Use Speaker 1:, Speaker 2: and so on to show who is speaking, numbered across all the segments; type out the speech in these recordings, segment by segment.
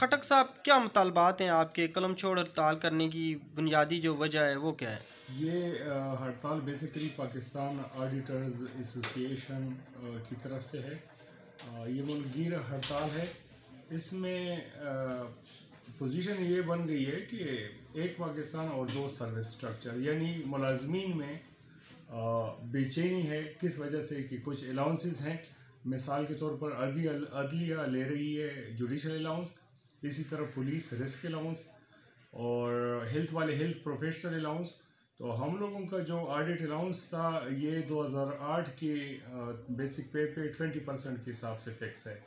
Speaker 1: خٹک صاحب، کیا مطالبات ہیں آپ کے؟ قلم چھوڑ ہڑتال کرنے کی بنیادی جو وجہ ہے وہ کیا ہے؟
Speaker 2: یہ ہڑتال بیسیکلی پاکستان آڈیٹرز ایسوسی ایشن کی طرف سے ہے۔ یہ ملک گیر ہڑتال ہے۔ اس میں پوزیشن یہ بن گئی ہے کہ ایک پاکستان اور دو سروس سٹرکچر، یعنی ملازمین میں بے چینی ہے۔ کس وجہ سے کہ کچھ الاؤنسز ہیں، مثال کے طور پر عدلیہ لے رہی ہے جوڈیشل الاؤنس، اسی طرح پولیس رسک الاؤنس، اور ہیلتھ والے ہیلتھ پروفیشنل الاؤنس۔ تو ہم لوگوں کا جو آڈٹ الاؤنس تھا یہ 2008 کے بیسک پے پہ 20% کے حساب سے فکس ہے۔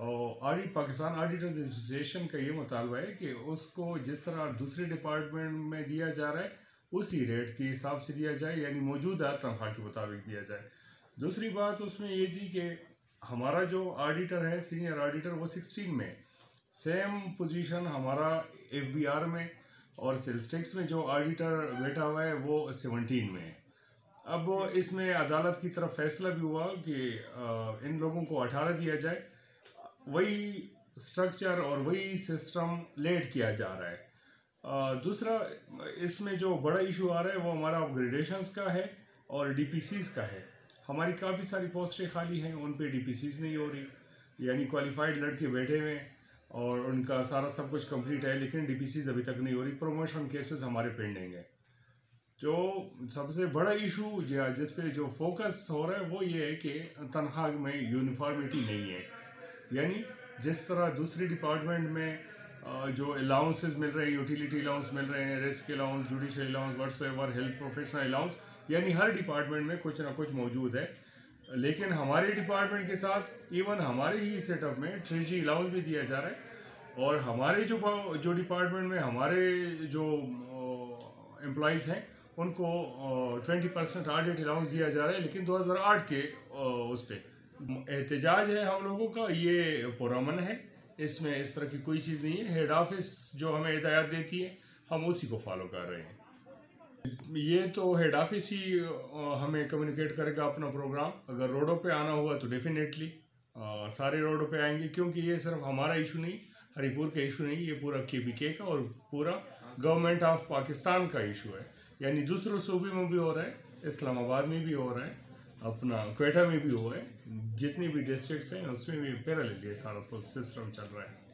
Speaker 2: اور پاکستان آڈیٹرز ایسوسی ایشن کا یہ مطالبہ ہے کہ اس کو جس طرح دوسرے ڈپارٹمنٹ میں دیا جا رہا ہے اسی ریٹ کے حساب سے دیا جائے، یعنی موجودہ تنخواہ کے مطابق دیا جائے۔ دوسری بات اس میں یہ تھی کہ ہمارا جو آڈیٹر ہے، سینئر آڈیٹر، وہ 16 میں سیم پوزیشن ہمارا ایف بی آر میں، اور سیلز ٹیکس میں جو آڈیٹر بیٹھا ہوا ہے وہ 17 میں ہے۔ اب اس میں عدالت کی طرف فیصلہ بھی ہوا کہ ان لوگوں کو 18 دیا جائے۔ وہی سٹرکچر اور وہی سسٹم لیٹ کیا جا رہا ہے۔ دوسرا اس میں جو بڑا ایشو آ رہا ہے وہ ہمارا اپ گریڈیشنز کا ہے اور ڈی پی سیز کا ہے۔ ہماری کافی ساری پوسٹیں خالی ہیں، ان پہ ڈی پی سیز نہیں ہو رہی، یعنی کوالیفائڈ لڑکے بیٹھے ہوئے ہیں اور ان کا سارا سب کچھ کمپلیٹ ہے، لیکن ڈی پی سیز ابھی تک نہیں ہو رہی۔ پروموشن کیسز ہمارے پینڈنگ ہیں۔ جو سب سے بڑا ایشو جس پہ جو فوکس ہو رہا ہے وہ یہ ہے کہ تنخواہ میں یونیفارمٹی نہیں ہے، یعنی جس طرح دوسری ڈپارٹمنٹ میں جو الاؤنسز مل رہے ہیں، یوٹیلیٹی الاؤنس مل رہے ہیں، risk allowance, judicial allowance, what's ever, health professional allowance, یعنی ہر ڈپارٹمنٹ میں کچھ نہ کچھ موجود ہے۔ لیکن ہمارے ڈپارٹمنٹ کے ساتھ ایون ہمارے ہی سیٹ اپ میں ٹریجری الاؤنس بھی دیا جا رہا ہے، اور ہمارے جو ڈپارٹمنٹ میں ہمارے جو امپلائیز ہیں ان کو 20% آڈٹ الاؤنس دیا جا رہا ہے، لیکن 2008 کے اس پہ احتجاج ہے ہم لوگوں کا، یہ پرامن ہے، اس میں اس طرح کی کوئی چیز نہیں ہے۔ ہیڈ آفس جو ہمیں ہدایات دیتی ہے ہم اسی کو فالو کر رہے ہیں۔ یہ تو ہیڈ آفس ہی ہمیں کمیونیکیٹ کرے گا اپنا پروگرام۔ اگر روڈوں پہ آنا ہوا تو ڈیفینیٹلی سارے روڈوں پہ آئیں گے، کیونکہ یہ صرف ہمارا ایشو نہیں، ہری پور کا ایشو نہیں، یہ پورا کے پی کے کا اور پورا گورنمنٹ آف پاکستان کا ایشو ہے۔ یعنی دوسرے صوبے میں بھی ہو رہا ہے، اسلام آباد میں بھی ہو رہا ہے، اپنا کوئٹہ میں بھی ہوا ہے، جتنی بھی ڈسٹرکٹس ہیں اس میں بھی پیرالل یہ سارا سسٹم چل رہا ہے۔